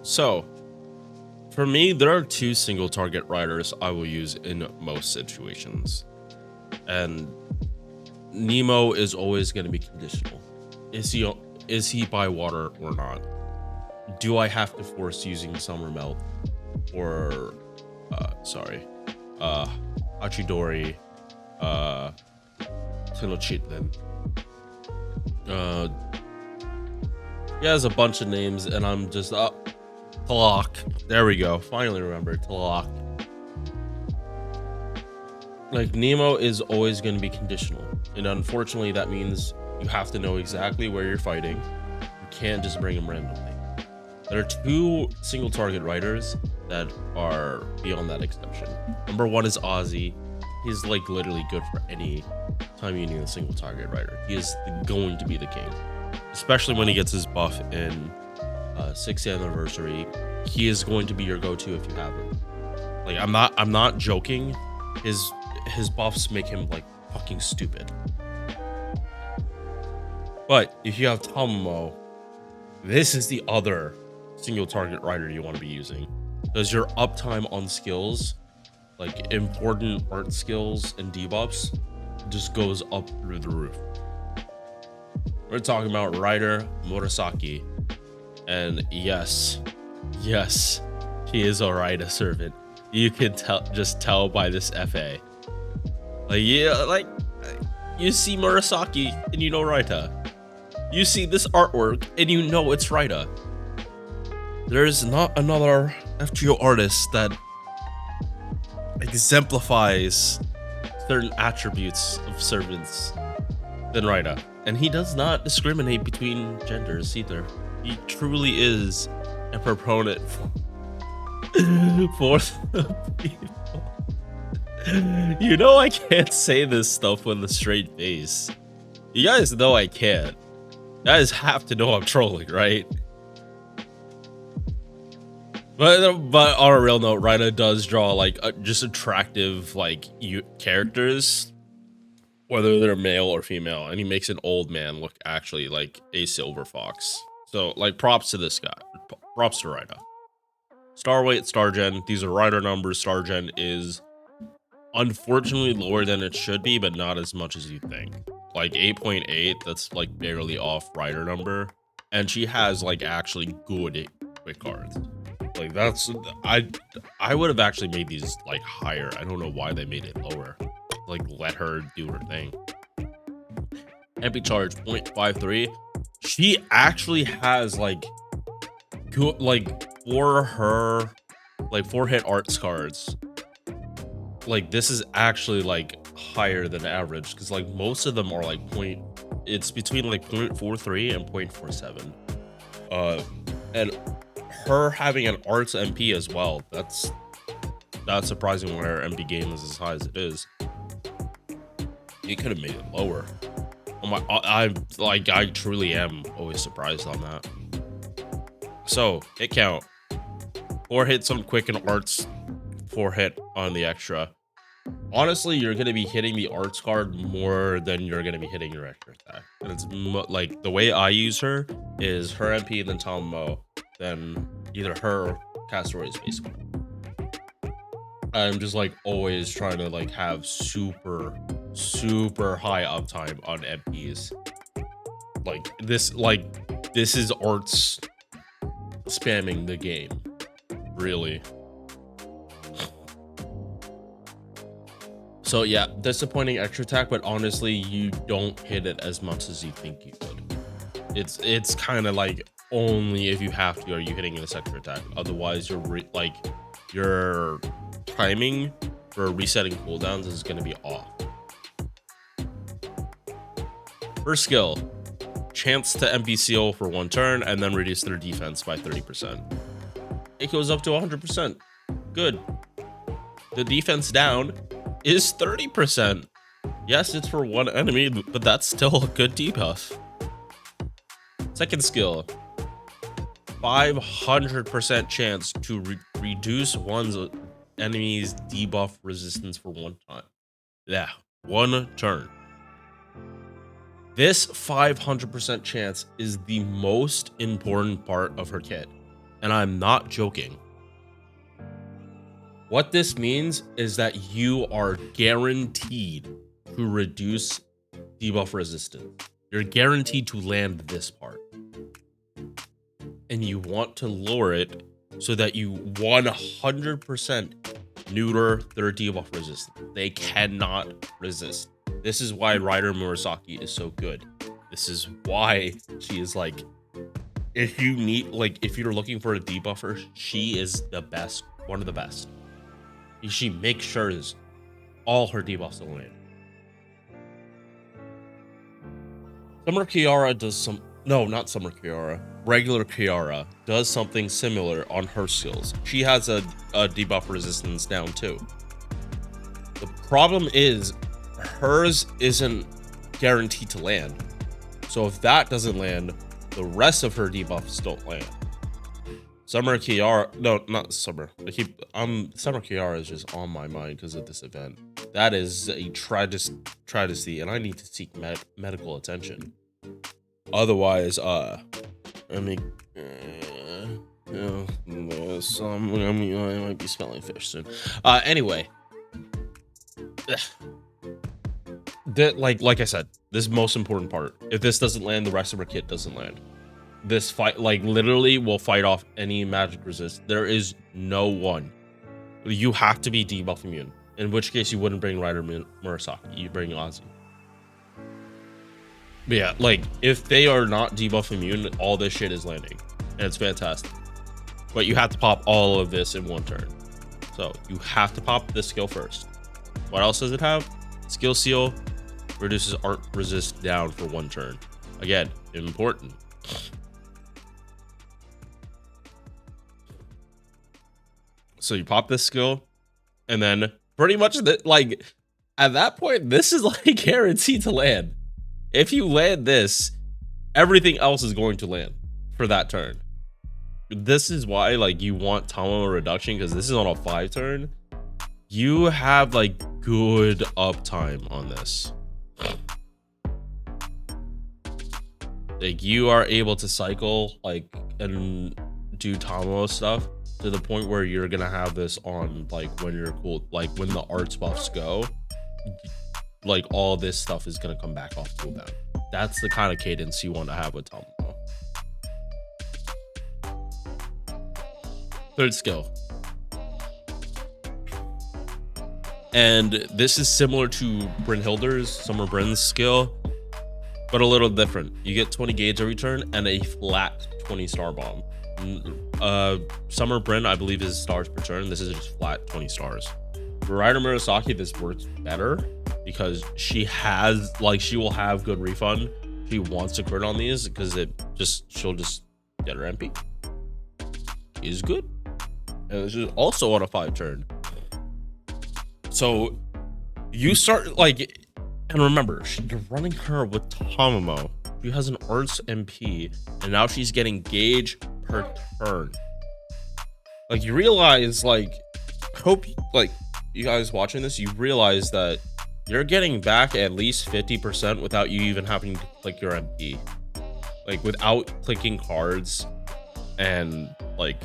So, for me, there are two single target riders I will use in most situations. And Nemo is always going to be conditional. Is he by water or not? Do I have to force using Summer Melt or Achidori, Tenochtitlan? He has a bunch of names, and I'm just Talak. There we go. Finally remembered Talak. Like, Nemo is always going to be conditional, and unfortunately, that means you have to know exactly where you're fighting. You can't just bring him randomly. There are two single target riders that are beyond that exception. Number one is Ozzy. He's like literally good for any time you need a single target rider. He is going to be the king, especially when he gets his buff in 6th anniversary. He is going to be your go-to if you have him. Like, I'm not joking. His buffs make him like fucking stupid. But if you have Tomoe, this is the other single target rider you want to be using, because your uptime on skills, like important art skills and debuffs, just goes up through the roof. We're talking about Rider Murasaki, and yes, he is a Rider servant. You can tell by this FA. Like, yeah, like you see Murasaki and you know Raita. You see this artwork and you know it's Raita. There's not another FGO artist that exemplifies certain attributes of servants than Raita. And he does not discriminate between genders either. He truly is a proponent for the people. You know I can't say this stuff with a straight face. You guys know I can't. You guys have to know I'm trolling, right? But on a real note, Raita does draw like just attractive like characters, whether they're male or female, and he makes an old man look actually like a silver fox. So like, props to this guy. Props to Raita. Star weight, star gen. These are rider numbers. Star gen is unfortunately lower than it should be, but not as much as you think. Like 8.8, that's like barely off rider number, and she has like actually good quick cards. Like, that's I would have actually made these like higher. I don't know why they made it lower. Like, let her do her thing. MP charge 0.53. She actually has like good, like, for her like 4-hit arts cards. Like, this is actually like higher than average, because like most of them are like it's between like 0.43 and 0.47. And her having an arts MP as well, that's surprising when her MP game is as high as it is. You could have made it lower. Oh my, I truly am always surprised on that. So hit count: 4 hits on quick and arts, 4 hit on the extra. Honestly, you're going to be hitting the arts card more than you're going to be hitting your extra attack. And it's like, the way I use her is her MP, then Tomoe, then either her or Castaways, basically. I'm just like always trying to like have super high uptime on MPs. This is arts spamming the game, really. So yeah, disappointing extra attack, but honestly, you don't hit it as much as you think you could. It's kind of like, only if you have to are you hitting this extra attack. Otherwise, your timing for resetting cooldowns is going to be off. First skill: chance to NPCO for 1 turn and then reduce their defense by 30%. It goes up to 100%. Good. The defense down is 30%. Yes, it's for 1 enemy, but that's still a good debuff. Second skill: 500% chance to reduce one's enemy's debuff resistance for 1 time. Yeah, 1 turn. This 500% chance is the most important part of her kit. And I'm not joking. What this means is that you are guaranteed to reduce debuff resistance. You're guaranteed to land this part. And you want to lower it so that you 100% neuter their debuff resistance. They cannot resist. This is why Rider Murasaki is so good. This is why she is like, if you need, like, if you're looking for a debuffer, she is the best, one of the best. She makes sure all her debuffs will land. Summer Kiara does some, no, not Summer Kiara. Regular Kiara does something similar on her skills. She has a debuff resistance down too. The problem is hers isn't guaranteed to land. So if that doesn't land, the rest of her debuffs don't land. Summer Kiara, no, not Summer. Summer Kiara is just on my mind because of this event. That is a travesty, and I need to seek medical attention. Otherwise, I might be smelling fish soon. Anyway, like I said, this is the most important part. If this doesn't land, the rest of her kit doesn't land. This fight, like, literally will fight off any magic resist. There is no one. You have to be debuff immune. In which case, you wouldn't bring Rider Murasaki. You bring Ozzy. But yeah, like, if they are not debuff immune, all this shit is landing. And it's fantastic. But you have to pop all of this in one turn. So you have to pop this skill first. What else does it have? Skill Seal reduces art resist down for 1 turn. Again, important. So you pop this skill, and then pretty much like at that point, this is like guaranteed to land. If you land this, everything else is going to land for that turn. This is why, like, you want Tomoe reduction, because this is on a 5 turn. You have like good uptime on this. Like, you are able to cycle like and do Tomoe stuff to the point where you're gonna have this on, like, when you're cool, like when the arts buffs go, like all this stuff is gonna come back off cooldown. That's the kind of cadence you want to have with Tomoe. Third skill. And this is similar to Brynhilder's, Summer Bryn's skill, but a little different. You get 20 gauge every turn and a flat 20 star bomb. Summer Bryn, I believe, is stars per turn. This is just flat 20 stars. For Rider Murasaki, this works better because she has, like, she will have good refund. She wants to crit on these because she'll just get her MP. Is good. And this is also on a 5 turn. So you start, like, and remember, you're running her with Tomoe. She has an arts MP, and now she's getting gauge per turn. Like, you realize, like, hope, like, you guys watching this, you realize that you're getting back at least 50% without you even having to click your MP. Like, without clicking cards and, like,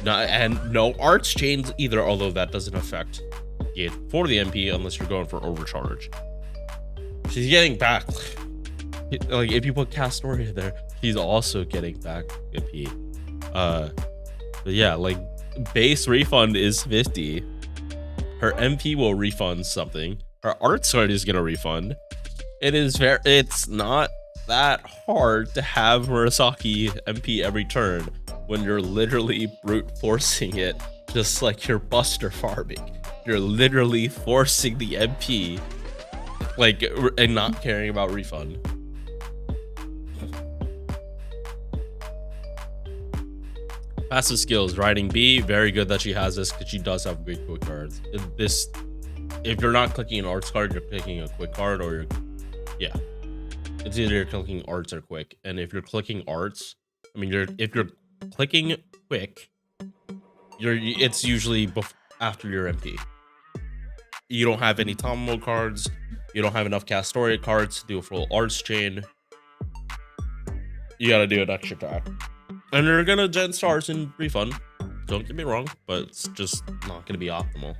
no arts chains either, although that doesn't affect it for the MP unless you're going for overcharge. She's getting back, like, if you put Castoria there, she's also getting back MP. But yeah, like, base refund is 50. Her MP will refund something. Her arts card is gonna refund. It's not that hard to have Murasaki MP every turn when you're literally brute forcing it, just like you're Buster farming. You're literally forcing the MP, like, and not caring about refund. Passive skills, riding B, very good that she has this because she does have great quick cards. If you're not clicking an arts card, you're clicking a quick card, or yeah, it's either you're clicking arts or quick. And if you're clicking arts, I mean, if you're clicking quick, it's usually after your MP. You don't have any Tomoe cards. You don't have enough Castoria cards to do a full arts chain. You gotta do an extra attack. And they're gonna gen stars and be fun. Don't get me wrong, but it's just not gonna be optimal.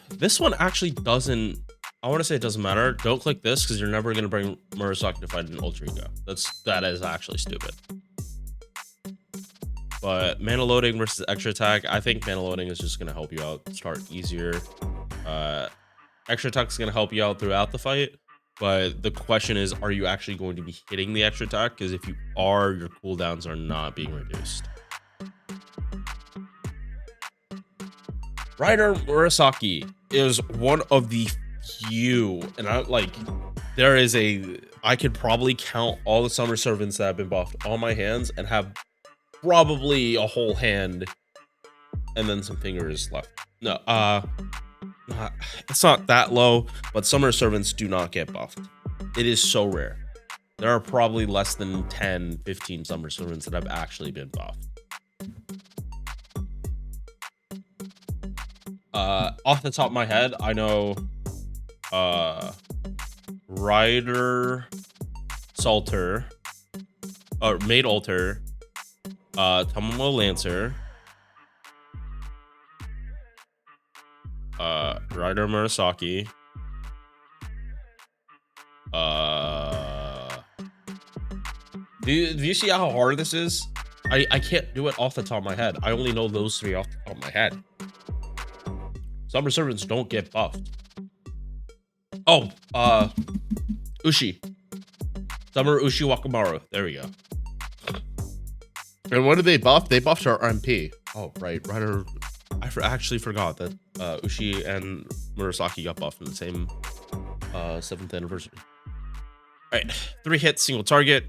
This one actually doesn't. I want to say it doesn't matter. Don't click this because you're never gonna bring Murasaki to fight an Ultra Ego. That is actually stupid. But mana loading versus extra attack, I think mana loading is just gonna help you out start easier. Extra attack is gonna help you out throughout the fight. But the question is, are you actually going to be hitting the extra attack? Because if you are, your cooldowns are not being reduced. Rider Murasaki is one of the few, and I could probably count all the summer servants that have been buffed on my hands and have probably a whole hand and then some fingers left. No, it's not that low, but summer servants do not get buffed. It is so rare. There are probably less than 10, 15 summer servants that have actually been buffed. Off the top of my head, I know Rider Salter, or Maid Alter, Tomoe Lancer, Rider Murasaki, do you see how hard this is? I can't do it off the top of my head. I only know those three off the top of my head. Summer servants don't get buffed. Oh, Ushi. Summer Ushi Wakamaru. There we go. And what did they buff? They buffed our MP. Oh, right. Rider. I actually forgot that Ushi and Murasaki got buffed in the same 7th anniversary. All right. 3 hits, single target.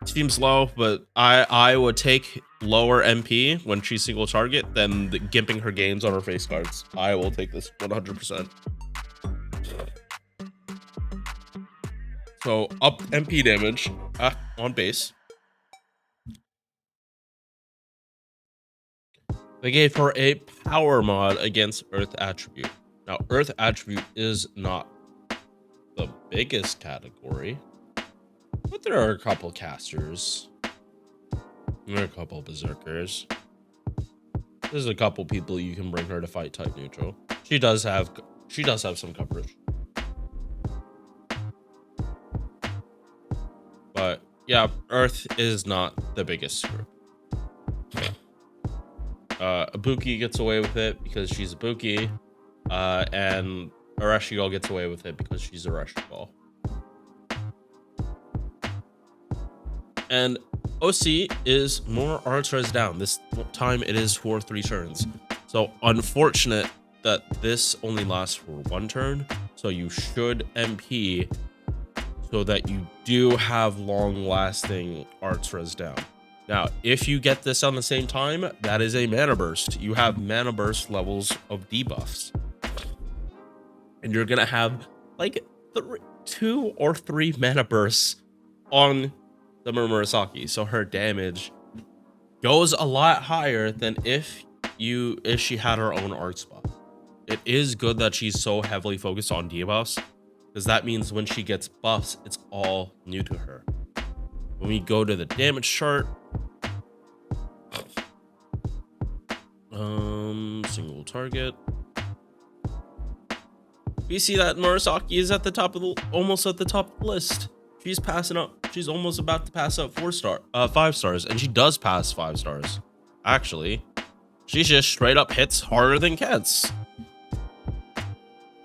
Seems low, but I would take lower MP when she's single target than gimping her gains on her face cards. I will take this 100%. So up MP damage on base. They gave her a power mod against Earth Attribute. Now, Earth Attribute is not the biggest category, but there are a couple casters. There are a couple berserkers. There's a couple people you can bring her to fight type neutral. She does have some coverage. But yeah, Earth is not the biggest group. Ibuki gets away with it because she's Ibuki, and Arashigol gets away with it because she's Arashigol. And OC is more arts res down. This time it is for 3 turns. So unfortunate that this only lasts for 1 turn. So you should MP so that you do have long lasting arts res down. Now, if you get this on the same time, that is a mana burst. You have mana burst levels of debuffs. And you're gonna have like 2 or 3 mana bursts on Summer Murasaki, so her damage goes a lot higher than if she had her own arts buff. It is good that she's so heavily focused on debuffs, because that means when she gets buffs, it's all new to her. When we go to the damage chart, single target, we see that Murasaki is at the top of almost at the top of the list. She's passing up. She's almost about to pass up 5 stars, and she does pass 5 stars. Actually, she just straight up hits harder than Ketz.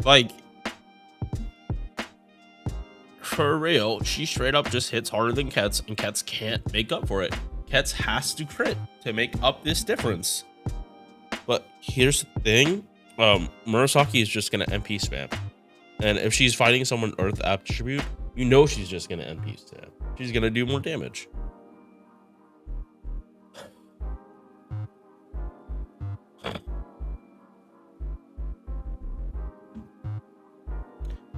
Like, for real, she straight up just hits harder than Ketz, and Ketz can't make up for it. Ketz has to crit to make up this difference. But here's the thing, Murasaki is just gonna MP spam, and if she's fighting someone Earth Attribute, you know she's just gonna MP spam. She's gonna do more damage.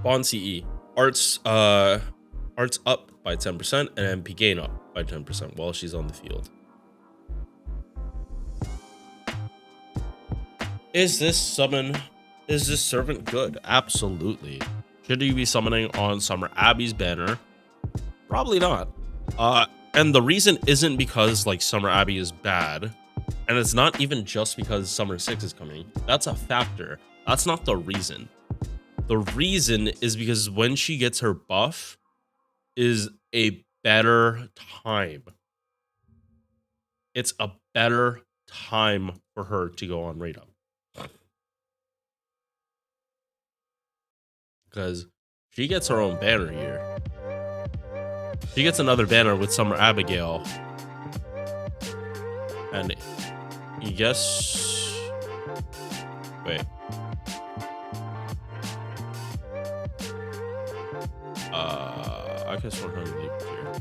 Bond CE. Arts up by 10% and MP gain up by 10% while she's on the field. Is this servant good? Absolutely. Should you be summoning on Summer Abby's banner Probably not. And the reason isn't because like Summer Abbey is bad, and it's not even just because Summer 6 is coming. That's a factor. That's not the reason. The reason is because when she gets her buff is a better time. It's a better time for her to go on Raid Up. Because she gets her own banner here. She gets another banner with Summer Abigail. And you guess... Wait. I guess 100 leap here.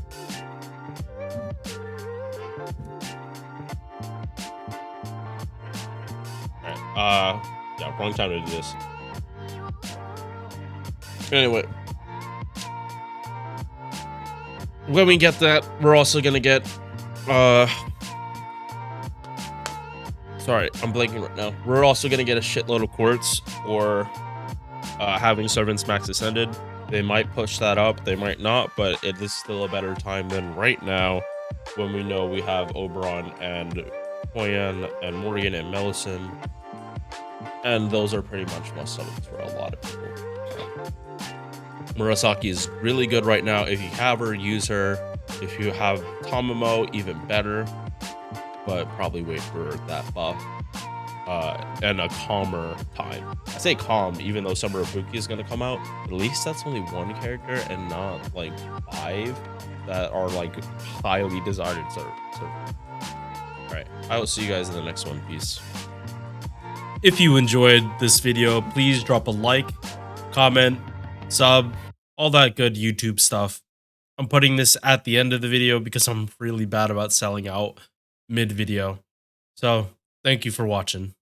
Alright, yeah, wrong time to do this. Anyway. When we get that, we're also gonna get, sorry, I'm blanking right now. We're also gonna get a shitload of quartz for having servants max ascended. They might push that up, they might not, but it is still a better time than right now when we know we have Oberon and Hoyan and Morgan and Melisson. And those are pretty much must summons for a lot of people. Murasaki is really good right now. If you have her, use her. If you have Tomoe, even better. But probably wait for that buff. And a calmer time. I say calm, even though Summer Ibuki is going to come out. At least that's only one character and not like 5 that are like highly desired. Alright, I will see you guys in the next one. Peace. If you enjoyed this video, please drop a like, comment, sub, all that good YouTube stuff. I'm putting this at the end of the video because I'm really bad about selling out mid-video. So, thank you for watching.